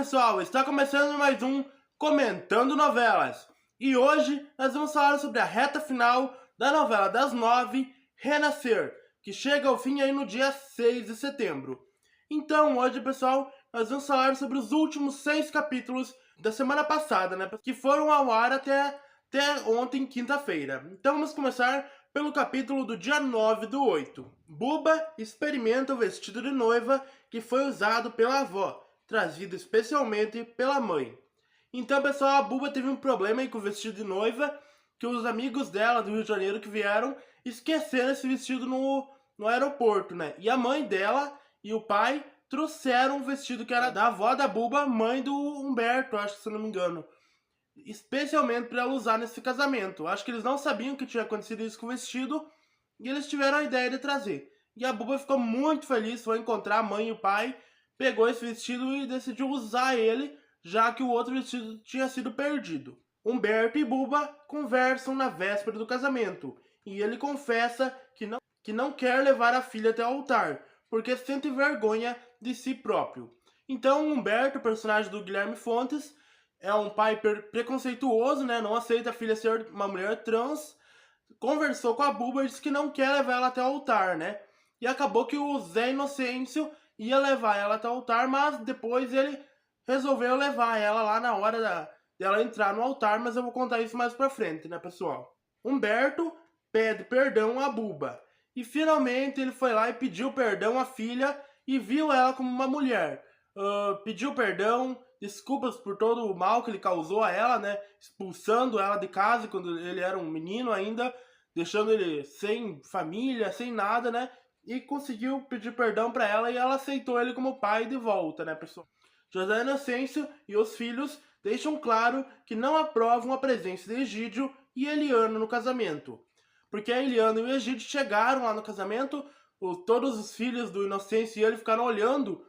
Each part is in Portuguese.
pessoal, está começando mais um Comentando Novelas. E hoje nós vamos falar sobre a reta final da novela das 9, Renascer, que chega ao fim aí no dia 6 de setembro. Então hoje, pessoal, nós vamos falar sobre os últimos 6 capítulos da semana passada, né? Que foram ao ar até ontem, quinta-feira. Então vamos começar pelo capítulo do dia 9 do 8. Buba experimenta o vestido de noiva que foi usado pela avó, trazido especialmente pela mãe. Então, pessoal, a Buba teve um problema aí com o vestido de noiva, que os amigos dela do Rio de Janeiro que vieram esqueceram esse vestido no aeroporto, né? E a mãe dela e o pai trouxeram um vestido que era da avó da Buba, mãe do Humberto, acho que se não me engano. Especialmente para ela usar nesse casamento. Acho que eles não sabiam que tinha acontecido isso com o vestido e eles tiveram a ideia de trazer. E a Buba ficou muito feliz, foi encontrar a mãe e o pai, pegou esse vestido e decidiu usar ele, já que o outro vestido tinha sido perdido. Humberto e Buba conversam na véspera do casamento e ele confessa que não quer levar a filha até o altar, porque sente vergonha de si próprio. Então Humberto, personagem do Guilherme Fontes, é um pai preconceituoso, né? Não aceita a filha ser uma mulher trans. Conversou com a Buba e disse que não quer levar ela até o altar, né? E acabou que o Zé Inocêncio ia levar ela até o altar, mas depois ele resolveu levar ela lá na hora dela entrar no altar, mas eu vou contar isso mais pra frente, né, pessoal? Humberto pede perdão a Buba. E finalmente ele foi lá e pediu perdão à filha e viu ela como uma mulher. Pediu perdão, desculpas por todo o mal que ele causou a ela, né? Expulsando ela de casa quando ele era um menino ainda, deixando ele sem família, sem nada, né? E conseguiu pedir perdão para ela e ela aceitou ele como pai de volta, né, pessoal? José Inocêncio e os filhos deixam claro que não aprovam a presença de Egídio e Eliana no casamento. Porque a Eliana e o Egídio chegaram lá no casamento, todos os filhos do Inocêncio e ele ficaram olhando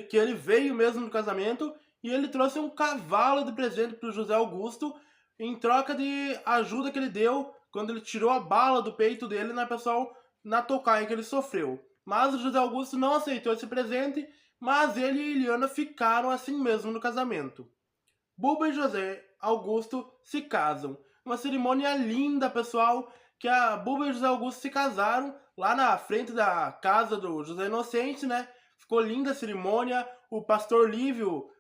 que ele veio mesmo no casamento e ele trouxe um cavalo de presente para o José Augusto em troca de ajuda que ele deu quando ele tirou a bala do peito dele, né, pessoal, na tocaia que ele sofreu. Mas o José Augusto não aceitou esse presente, mas ele e Eliana ficaram assim mesmo no casamento. Buba e José Augusto se casam. Uma cerimônia linda, pessoal, que a Buba e o José Augusto se casaram lá na frente da casa do José Inocente, né? Ficou linda a cerimônia, o pastor Lívio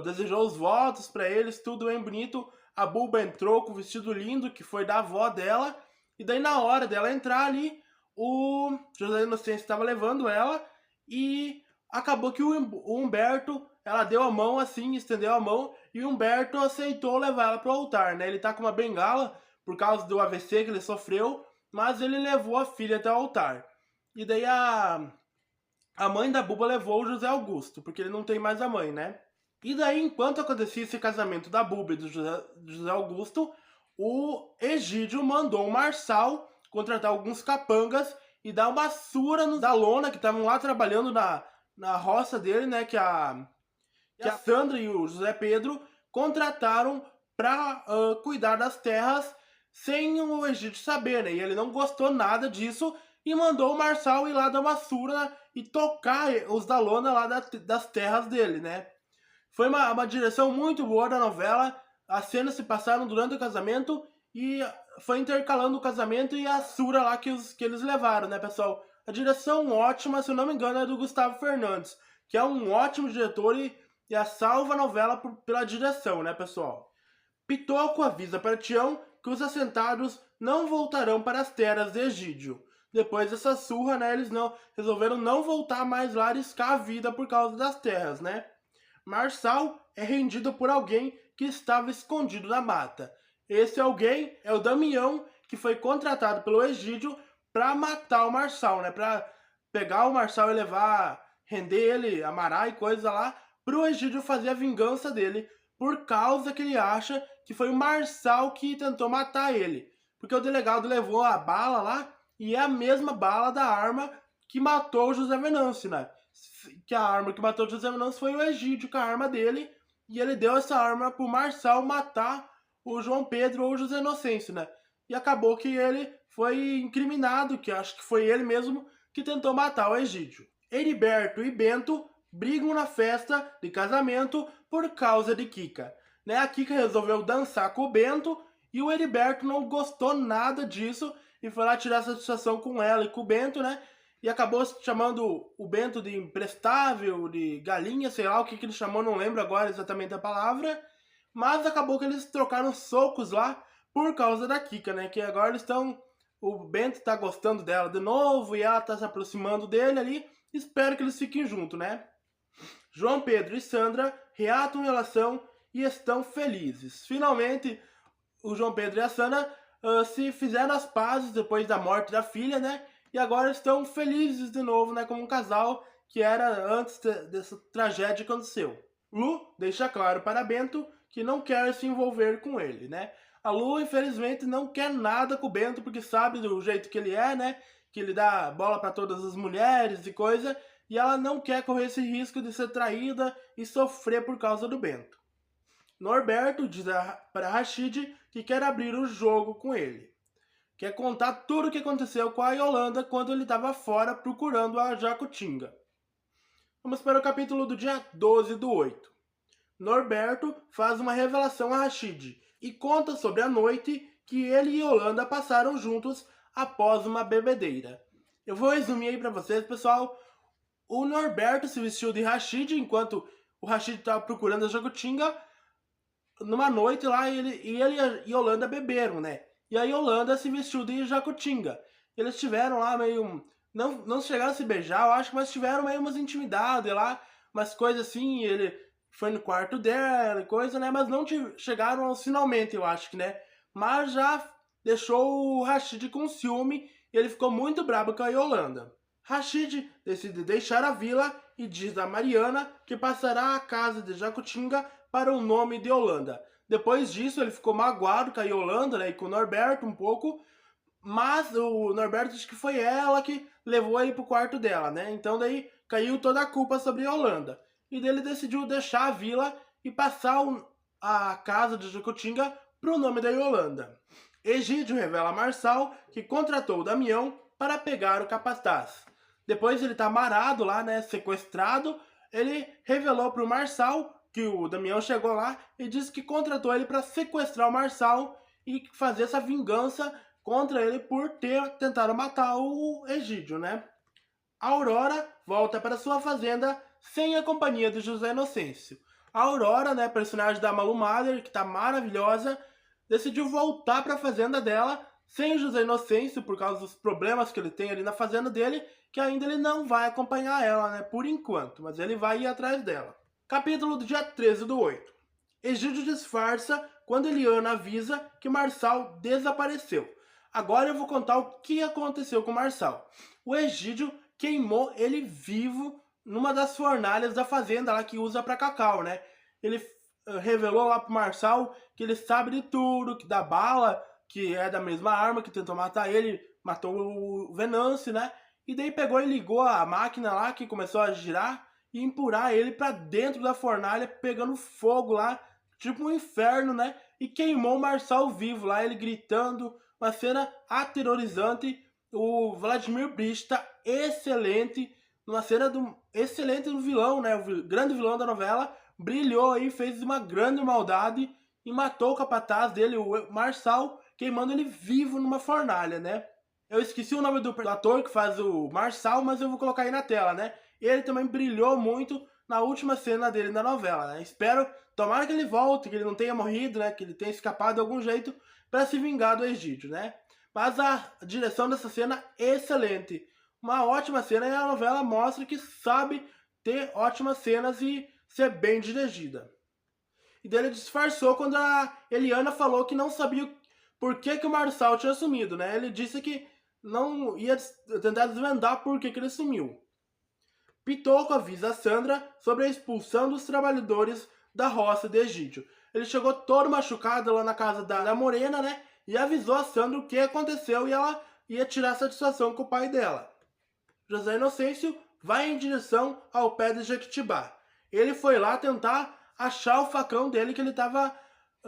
desejou os votos para eles, tudo bem bonito. A Buba entrou com o vestido lindo, que foi da avó dela, e daí na hora dela entrar ali, o José Inocente estava levando ela, e acabou que o Humberto, ela deu a mão assim, estendeu a mão, e o Humberto aceitou levar ela para o altar, né? Ele tá com uma bengala, por causa do AVC que ele sofreu, mas ele levou a filha até o altar. E daí a mãe da Buba levou o José Augusto, porque ele não tem mais a mãe, né? E daí, enquanto acontecia esse casamento da Buba e do José Augusto, o Egídio mandou o Marçal contratar alguns capangas e dar uma surra da lona que estavam lá trabalhando na roça dele, né? Que a Sandra e o José Pedro contrataram para cuidar das terras sem o Egídio saber, né? E ele não gostou nada disso e mandou o Marçal ir lá dar uma surra e tocar os da lona lá das terras dele, né? Foi uma direção muito boa da novela. As cenas se passaram durante o casamento e foi intercalando o casamento e a surra lá que eles levaram, né, pessoal? A direção ótima, se eu não me engano, é do Gustavo Fernandes, que é um ótimo diretor e a salva a novela pela direção, né, pessoal? Pitoco avisa para Tião que os assentados não voltarão para as terras de Egídio. Depois dessa surra, né, eles resolveram não voltar mais lá arriscar a vida por causa das terras, né? Marçal é rendido por alguém que estava escondido na mata. Esse alguém é o Damião, que foi contratado pelo Egídio para matar o Marçal, né? Para pegar o Marçal e render ele, amarrar e coisa lá, pro Egídio fazer a vingança dele, por causa que ele acha que foi o Marçal que tentou matar ele. Porque o delegado levou a bala lá e é a mesma bala da arma que matou o José Venâncio, né? Que a arma que matou o José Venâncio foi o Egídio com a arma dele, e ele deu essa arma pro Marçal matar o João Pedro ou o José Inocêncio, né? E acabou que ele foi incriminado, que acho que foi ele mesmo que tentou matar o Egídio. Heriberto e Bento brigam na festa de casamento por causa de Kika. Né? A Kika resolveu dançar com o Bento e o Heriberto não gostou nada disso e foi lá tirar satisfação com ela e com o Bento, né? E acabou chamando o Bento de imprestável, de galinha, sei lá o que ele chamou, não lembro agora exatamente a palavra. Mas acabou que eles trocaram socos lá por causa da Kika, né? Que agora eles estão... O Bento tá gostando dela de novo e ela tá se aproximando dele ali. Espero que eles fiquem juntos, né? João Pedro e Sandra reatam relação e estão felizes. Finalmente, o João Pedro e a Sandra se fizeram as pazes depois da morte da filha, né? E agora estão felizes de novo, né? Como um casal que era antes dessa tragédia que aconteceu. Lu deixa claro para Bento que não quer se envolver com ele, né? A Lu, infelizmente, não quer nada com o Bento porque sabe do jeito que ele é, né? Que ele dá bola para todas as mulheres e coisa. E ela não quer correr esse risco de ser traída e sofrer por causa do Bento. Norberto diz para Rashid que quer abrir o jogo com ele. Quer contar tudo o que aconteceu com a Yolanda quando ele estava fora procurando a Jacutinga. Vamos para o capítulo do dia 12/8. Norberto faz uma revelação a Rashid e conta sobre a noite que ele e Yolanda passaram juntos após uma bebedeira. Eu vou resumir aí para vocês, pessoal. O Norberto se vestiu de Rashid enquanto o Rashid estava procurando a Jacutinga numa noite lá e ele e a Yolanda beberam, né? E a Yolanda se vestiu de Jacutinga. Eles tiveram lá meio... Não chegaram a se beijar, eu acho, mas tiveram meio umas intimidades lá, umas coisas assim, ele foi no quarto dela e coisa, né? Mas não chegaram aos finalmente, eu acho que, né? Mas já deixou o Rashid com ciúme e ele ficou muito bravo com a Yolanda. Rashid decide deixar a vila e diz a Mariana que passará a casa de Jacutinga para o nome de Yolanda. Depois disso, ele ficou magoado com a Yolanda, né, e com o Norberto um pouco, mas o Norberto diz que foi ela que levou ele pro quarto dela, né? Então daí caiu toda a culpa sobre a Yolanda. E daí ele decidiu deixar a vila e passar a casa de Jacutinga pro nome da Yolanda. Egídio revela a Marçal que contratou o Damião para pegar o capataz. Depois ele tá amarrado lá, né, sequestrado, ele revelou pro Marçal que o Damião chegou lá e disse que contratou ele para sequestrar o Marçal e fazer essa vingança contra ele por ter tentado matar o Egídio, né? A Aurora volta para sua fazenda sem a companhia de José Inocêncio. A Aurora, né, personagem da Malu Mader, que tá maravilhosa, decidiu voltar para a fazenda dela sem o José Inocêncio por causa dos problemas que ele tem ali na fazenda dele, que ainda ele não vai acompanhar ela, né, por enquanto, mas ele vai ir atrás dela. Capítulo do dia 13/8. Egídio disfarça quando Eliana avisa que Marçal desapareceu. Agora eu vou contar o que aconteceu com Marçal. O Egídio queimou ele vivo numa das fornalhas da fazenda lá que usa para cacau, né? Ele revelou lá pro Marçal que ele sabe de tudo, que da bala, que é da mesma arma que tentou matar ele, matou o Venâncio, né? E daí pegou e ligou a máquina lá que começou a girar e empurrar ele pra dentro da fornalha, pegando fogo lá, tipo um inferno, né? E queimou o Marçal vivo lá, ele gritando, uma cena aterrorizante. O Vladimir Brich tá excelente, uma cena excelente do vilão, né? O grande vilão da novela, brilhou aí, fez uma grande maldade e matou o capataz dele, o Marçal, queimando ele vivo numa fornalha, né? Eu esqueci o nome do ator que faz o Marçal, mas eu vou colocar aí na tela, né? Ele também brilhou muito na última cena dele na novela, né? Espero, tomara que ele volte, que ele não tenha morrido, né? Que ele tenha escapado de algum jeito para se vingar do Egídio, né? Mas a direção dessa cena é excelente. Uma ótima cena e a novela mostra que sabe ter ótimas cenas e ser bem dirigida. E daí ele disfarçou quando a Eliana falou que não sabia por que o Marçal tinha sumido, né? Ele disse que não ia tentar desvendar por que ele sumiu. Pitoco avisa a Sandra sobre a expulsão dos trabalhadores da roça de Egídio. Ele chegou todo machucado lá na casa da Morena, né? E avisou a Sandra o que aconteceu e ela ia tirar satisfação com o pai dela. José Inocêncio vai em direção ao pé de Jequitibá. Ele foi lá tentar achar o facão dele, que ele estava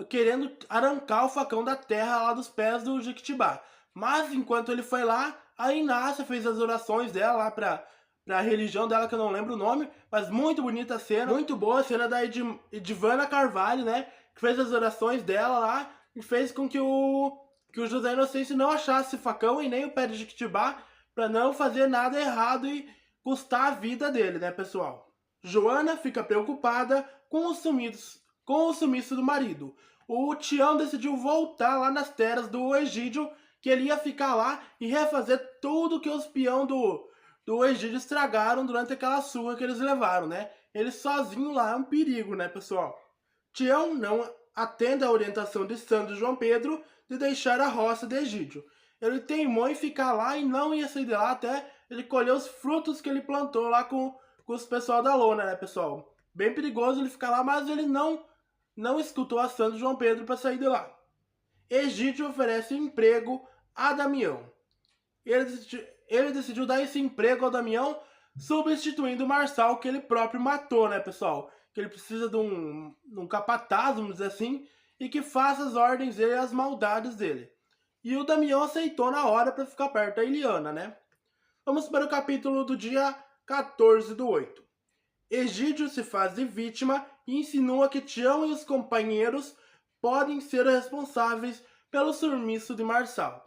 querendo arrancar o facão da terra lá dos pés do Jequitibá. Mas enquanto ele foi lá, a Inácia fez as orações dela lá para pra religião dela, que eu não lembro o nome, mas muito bonita a cena, muito boa a cena da Edivana Carvalho, né, que fez as orações dela lá e fez com que o José Inocêncio não achasse facão e nem o pé de Jequitibá pra não fazer nada errado e custar a vida dele, né, pessoal? Joana fica preocupada com o sumiço do marido. O Tião decidiu voltar lá nas terras do Egídio, que ele ia ficar lá e refazer tudo que os peão do Egídio estragaram durante aquela surra que eles levaram, né? Ele sozinho lá é um perigo, né, pessoal? Tião não atende à orientação de Sandro João Pedro de deixar a roça de Egídio. Ele teimou em ficar lá e não ia sair de lá até ele colher os frutos que ele plantou lá com os pessoal da lona, né, pessoal? Bem perigoso ele ficar lá, mas ele não escutou a Sandro João Pedro para sair de lá. Egídio oferece emprego a Damião. Ele decidiu dar esse emprego ao Damião, substituindo o Marçal, que ele próprio matou, né, pessoal? Que ele precisa de um capataz, vamos dizer assim, e que faça as ordens dele e as maldades dele. E o Damião aceitou na hora para ficar perto da Eliana, né? Vamos para o capítulo do dia 14/8. Egídio se faz de vítima e insinua que Tião e os companheiros podem ser responsáveis pelo sumiço de Marçal.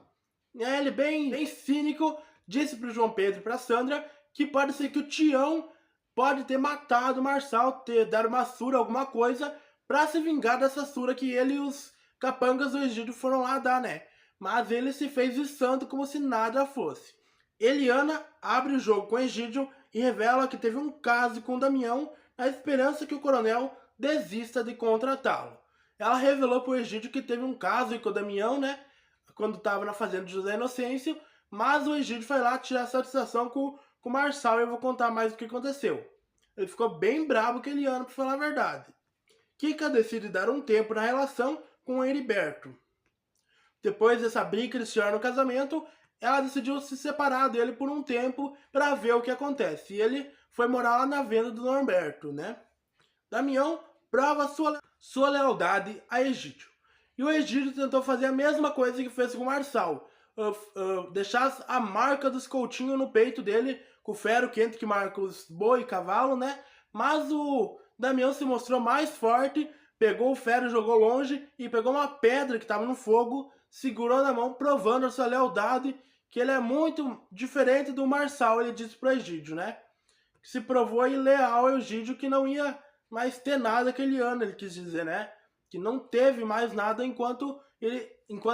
Ele, bem cínico, disse para o João Pedro e para Sandra que pode ser que o Tião pode ter matado o Marçal, ter dado uma surra, alguma coisa, para se vingar dessa surra que ele e os capangas do Egídio foram lá dar, né? Mas ele se fez de santo como se nada fosse. Eliana abre o jogo com Egídio e revela que teve um caso com Damião na esperança que o coronel desista de contratá-lo. Ela revelou para o Egídio que teve um caso com o Damião, né, quando estava na fazenda de José Inocêncio, mas o Egídio foi lá tirar satisfação com o Marçal e eu vou contar mais o que aconteceu. Ele ficou bem bravo com Eliana, para falar a verdade. Kika decide dar um tempo na relação com o Heriberto. Depois dessa briga que eles tiveram no casamento, ela decidiu se separar dele por um tempo para ver o que acontece. E ele foi morar lá na venda do Norberto, né? Damião prova sua lealdade a Egídio. E o Egídio tentou fazer a mesma coisa que fez com o Marçal. Deixar a marca dos coutinhos no peito dele, com o ferro quente que marca os boi e cavalo, né? Mas o Damião se mostrou mais forte, pegou o ferro, jogou longe e pegou uma pedra que estava no fogo, segurou na mão, provando a sua lealdade, que ele é muito diferente do Marçal, ele disse pro Egídio, né? Que se provou ileal ao Egídio, que não ia mais ter nada com a Eliana, ele quis dizer, né? Que não teve mais nada enquanto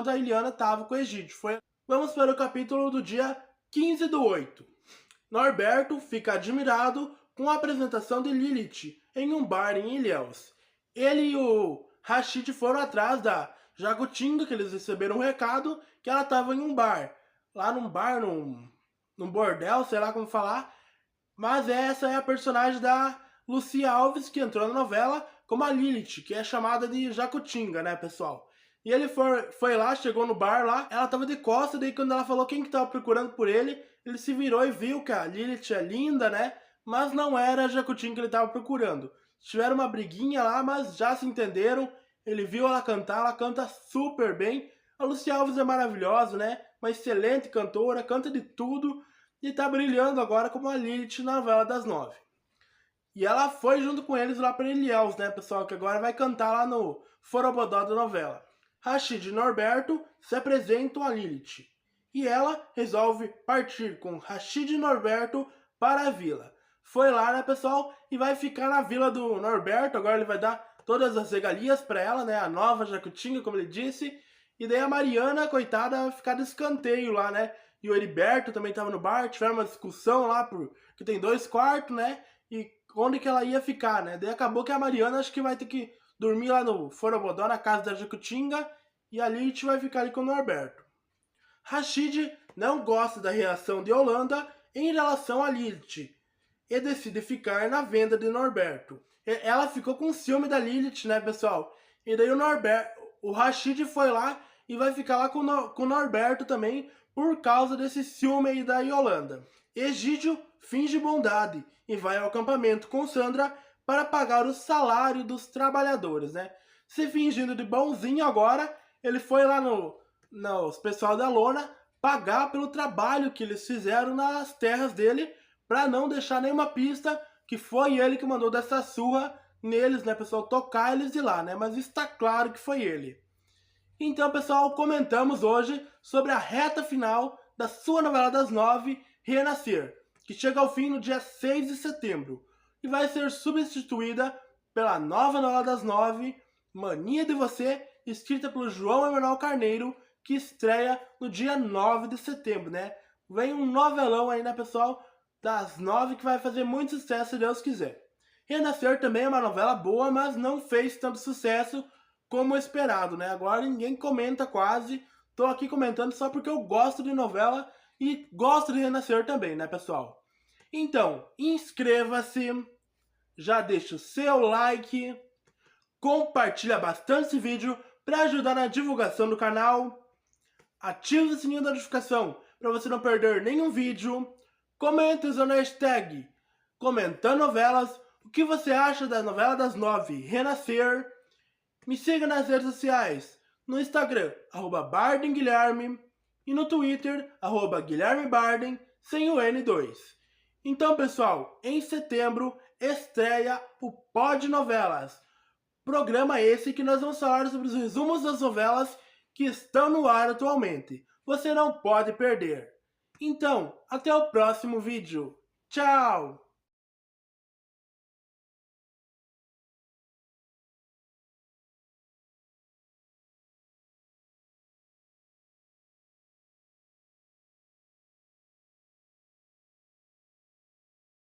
a Eliana estava com o Egídio. Vamos para o capítulo do dia 15/8. Norberto fica admirado com a apresentação de Lilith em um bar em Ilhéus. Ele e o Rashid foram atrás da Jacutinga, que eles receberam um recado que ela estava em um bar. Lá num bordel, sei lá como falar. Mas essa é a personagem da Lucia Alves, que entrou na novela como a Lilith, que é chamada de Jacutinga, né, pessoal? E ele foi lá, chegou no bar lá, ela tava de costas, daí quando ela falou quem que tava procurando por ele, ele se virou e viu que a Lilith é linda, né? Mas não era a Jacutinga que ele tava procurando. Tiveram uma briguinha lá, mas já se entenderam. Ele viu ela cantar, ela canta super bem. A Lucia Alves é maravilhosa, né? Uma excelente cantora, canta de tudo e tá brilhando agora como a Lilith na novela das 9. E ela foi junto com eles lá para Ilhéus, né, pessoal? Que agora vai cantar lá no Forobodó da novela. Rashid e Norberto se apresentam a Lilith. E ela resolve partir com Rashid e Norberto para a vila. Foi lá, né, pessoal? E vai ficar na vila do Norberto. Agora ele vai dar todas as regalias para ela, né? A nova Jacutinga, como ele disse. E daí a Mariana, coitada, vai ficar de escanteio lá, né? E o Heriberto também estava no bar, tiveram uma discussão lá, que tem 2 quartos, né? E onde que ela ia ficar, né? Daí acabou que a Mariana acho que vai ter que dormir lá no Forobodó, na casa da Jacutinga, e a Lilith vai ficar ali com o Norberto. Rashid não gosta da reação de Yolanda em relação a Lilith e decide ficar na venda de Norberto. Ela ficou com ciúme da Lilith, né, pessoal? E daí o Rashid foi lá e vai ficar lá com o Norberto também por causa desse ciúme aí da Yolanda. Egídio finge bondade e vai ao acampamento com Sandra para pagar o salário dos trabalhadores, né? Se fingindo de bonzinho agora, ele foi lá nos pessoal da lona pagar pelo trabalho que eles fizeram nas terras dele para não deixar nenhuma pista que foi ele que mandou dessa surra neles, né, pessoal, tocar eles de lá, né, mas está claro que foi ele. Então, pessoal, comentamos hoje sobre a reta final da sua novela das 9, Renascer, que chega ao fim no dia 6 de setembro e vai ser substituída pela nova novela das 9, Mania de Você, escrita pelo João Emanuel Carneiro, que estreia no dia 9 de setembro, né? Vem um novelão aí, né, pessoal, das 9 que vai fazer muito sucesso, se Deus quiser. Renascer também é uma novela boa, mas não fez tanto sucesso como esperado, né? Agora ninguém comenta quase. Tô aqui comentando só porque eu gosto de novela e gosto de Renascer também, né, pessoal? Então, inscreva-se, já deixa o seu like, compartilha bastante esse vídeo para ajudar na divulgação do canal, ative o sininho da notificação para você não perder nenhum vídeo, comente usando a hashtag Comentando Novelas, o que você acha da novela das 9, Renascer. Me siga nas redes sociais, no Instagram, @BardenGuilherme, e no Twitter, @GuilhermeBarden, sem o N2. Então, pessoal, em setembro estreia o Pod Novelas. Programa esse que nós vamos falar sobre os resumos das novelas que estão no ar atualmente. Você não pode perder. Então, até o próximo vídeo. Tchau!